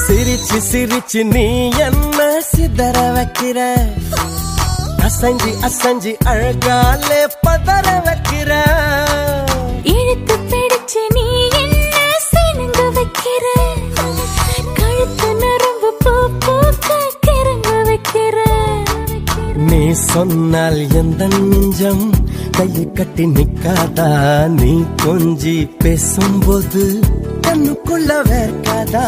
சிரிச்சு சிரிச்சு நீ என்ன சிதற வைக்கிற, அசஞ்சி அசஞ்சி அழகாலே பதற வைக்கிற, இழுத்து பிடிச்சு நீ என்ன சினுங்க வைக்கிற, கழுத்து நரம்பு பூ பூக்க கிறங்க வைக்கிற. நீ சொன்னால் எந்த நெஞ்சம் கையை கட்டி நிக்காதா, நீ கொஞ்சி பேசும்போது கண்ணுக்குள்ள வேர்க்காதா.